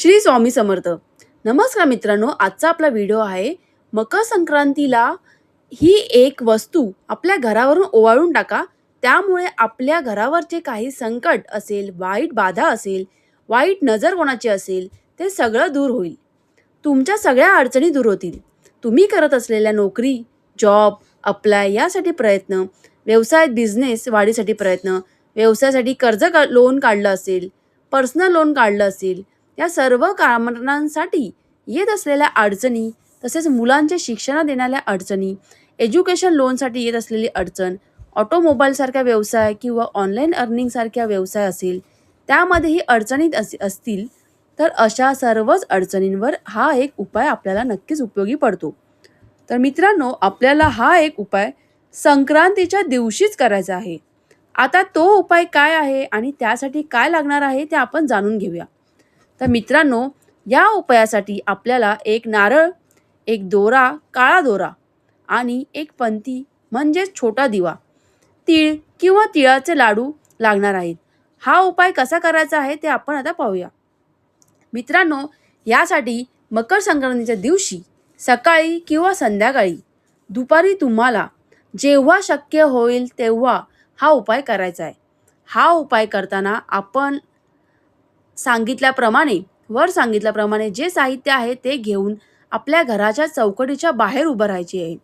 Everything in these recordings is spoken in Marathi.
श्री स्वामी समर्थ. नमस्कार मित्रांनो, आजचा आपला व्हिडिओ आहे मकर संक्रांतीला ही एक वस्तू आपल्या घरावरून ओवाळून टाका. त्यामुळे आपल्या घरावरचे काही संकट असेल, वाईट बाधा असेल, वाईट नजर कोणाची असेल, ते सगळं दूर होईल. तुमच्या सगळ्या अडचणी दूर होतील. तुम्ही करत असलेल्या नोकरी, जॉब, अप्लाय यासाठी प्रयत्न, व्यवसायात बिझनेस वाढीसाठी प्रयत्न, व्यवसायासाठी लोन काढलं असेल, पर्सनल लोन काढलं असेल, या सर्व कारणांसाठी येत असलेल्या अडचणी, तसेच मुलांचे शिक्षण देण्याच्या अडचणी, एज्युकेशन लोनसाठी येत असलेली अडचण, ऑटोमोबाईलसारखा व्यवसाय किंवा ऑनलाईन अर्निंगसारख्या व्यवसाय असेल, त्यामध्येही अडचणी असतील, तर अशा सर्वच अडचणींवर हा एक उपाय आपल्याला नक्कीच उपयोगी पडतो. तर मित्रांनो, आपल्याला हा एक उपाय संक्रांतीच्या दिवशीच करायचा आहे. आता तो उपाय काय आहे आणि त्यासाठी काय लागणार आहे ते आपण जाणून घेऊया. तर मित्रांनो, या उपायासाठी आपल्याला एक नारळ, एक दोरा, काळा दोरा आणि एक पंती म्हणजेच छोटा दिवा, तीळ किंवा तिळाचे लाडू लागणार आहेत. हा उपाय कसा करायचा आहे ते आपण आता पाहूया. मित्रांनो, यासाठी मकर संक्रांतीच्या दिवशी सकाळी किंवा संध्याकाळी, दुपारी तुम्हाला जेव्हा शक्य होईल तेव्हा हा उपाय करायचा आहे. हा उपाय करताना आपण वर सांगितल्याप्रमाणे जे साहित्य आहे ते घेऊन आपल्या घराच्या चौकटीच्या बाहेर उभं राहायचे आहे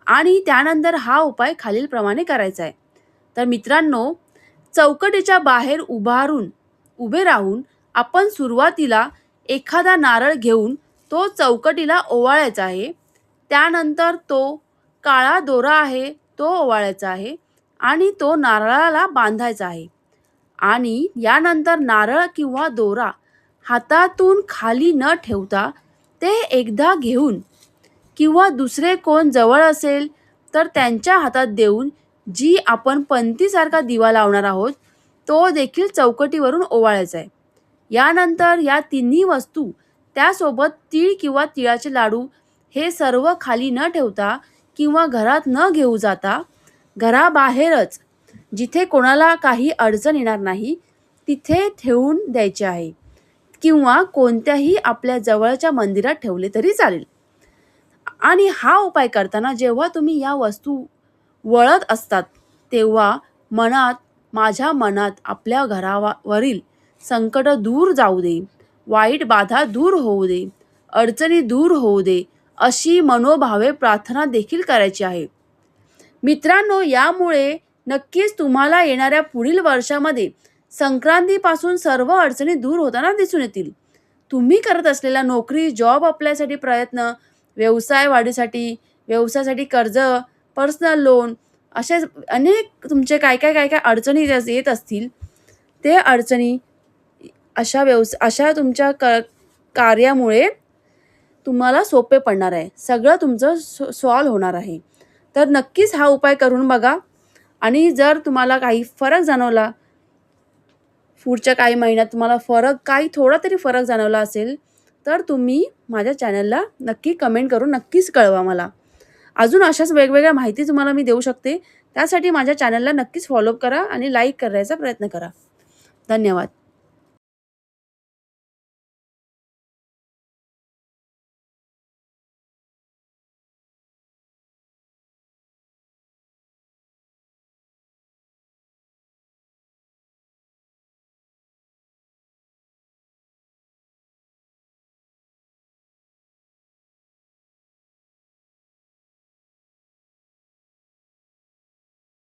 आणि त्यानंतर हा उपाय खालीलप्रमाणे करायचा आहे. तर मित्रांनो, चौकटीच्या बाहेर उभे राहून आपण सुरुवातीला एखादा नारळ घेऊन तो चौकटीला ओवाळायचा आहे. त्यानंतर तो काळा दोरा आहे तो ओवाळायचा आहे आणि तो नारळाला बांधायचा आहे. आणि यानंतर नारळ किंवा दोरा हातातून खाली न ठेवता ते एकदा घेऊन किंवा दुसरे कोण जवळ असेल तर त्यांच्या हातात देऊन जी आपण पंतीसारखा दिवा लावणार आहोत तो देखील चौकटीवरून ओवाळायचा आहे. यानंतर या तिन्ही वस्तू त्यासोबत तीळ किंवा तिळाचे लाडू हे सर्व खाली न ठेवता किंवा घरात न घेऊ जाता घराबाहेरच, जिथे कोणाला काही अडचण येणार नाही तिथे ठेवून द्यायचे आहे किंवा कोणत्याही आपल्या जवळच्या मंदिरात ठेवले तरी चालेल. आणि हा उपाय करताना जेव्हा तुम्ही या वस्तू वळत असतात तेव्हा माझ्या मनात आपल्या घरावरील संकट दूर जाऊ दे, वाईट बाधा दूर होऊ दे, अडचणी दूर होऊ दे, अशी मनोभावे प्रार्थना देखील करायची आहे. मित्रांनो, यामुळे नक्कीच तुम्हाला येणाऱ्या पुढील वर्षामध्ये संक्रांतीपासून सर्व अडचणी दूर होताना दिसून येतील. तुम्ही करत असलेला नोकरी, जॉब अप्लायसाठी प्रयत्न, व्यवसाय वाढीसाठी, व्यवसायासाठी कर्ज, पर्सनल लोन, असे अनेक तुमचे काय काय अडचणी येत असतील, ते अडचणी अशा तुमच्या कार्यामुळे तुम्हाला सोपे पडणार आहे. सगळं तुमचं सॉल्व्ह होणार आहे. तर नक्कीच हा उपाय करून बघा आणि जर तुम्हाला काही फरक जाणवला, पुढच्या काही महिन्यात तुम्हाला थोडा तरी फरक जाणवला असेल, तर तुम्ही माझ्या चॅनलला नक्की कमेंट करून नक्कीच कळवा मला. अजून अशाच वेगवेगळ्या माहिती तुम्हाला मी देऊ शकते. त्यासाठी माझ्या चॅनलला नक्कीच फॉलो करा आणि लाईक करायचा प्रयत्न करा. धन्यवाद.